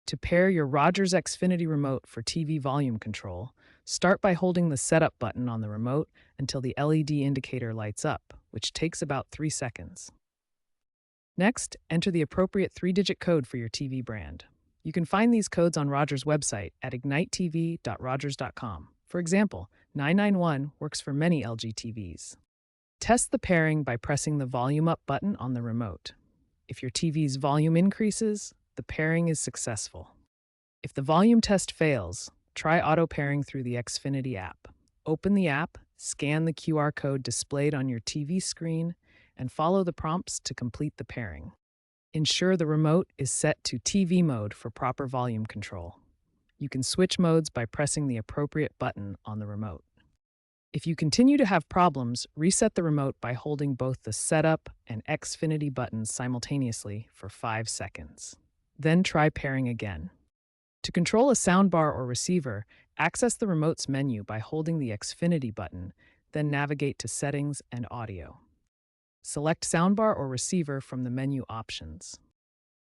To pair your Rogers Xfinity remote for TV volume control, start by holding the Setup button on the remote until the LED indicator lights up, which takes about 3 seconds. Next, enter the appropriate 3-digit code for your TV brand. You can find these codes on Rogers' website at ignitetv.rogers.com. For example, 991 works for many LG TVs. Test the pairing by pressing the Volume Up button on the remote. If your TV's volume increases, the pairing is successful. If the volume test fails, try auto pairing through the Xfinity app. Open the app, scan the QR code displayed on your TV screen, and follow the prompts to complete the pairing. Ensure the remote is set to TV mode for proper volume control. You can switch modes by pressing the appropriate button on the remote. If you continue to have problems, reset the remote by holding both the Setup and Xfinity buttons simultaneously for 5 seconds. Then try pairing again. To control a soundbar or receiver, access the remote's menu by holding the Xfinity button, then navigate to Settings and Audio. Select soundbar or receiver from the menu options.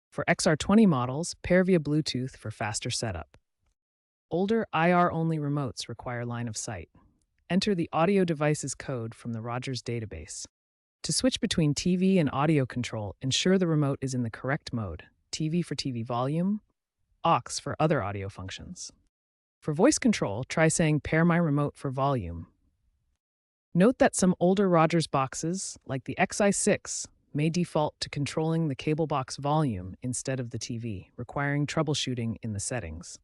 For XR20 models, pair via Bluetooth for faster setup. Older IR-only remotes require line of sight. Enter the audio device's code from the Rogers database. To switch between TV and audio control, ensure the remote is in the correct mode: TV for TV volume, aux for other audio functions. For voice control, try saying "Pair my remote for volume." Note that some older Rogers boxes, like the XI6, may default to controlling the cable box volume instead of the TV, requiring troubleshooting in the settings.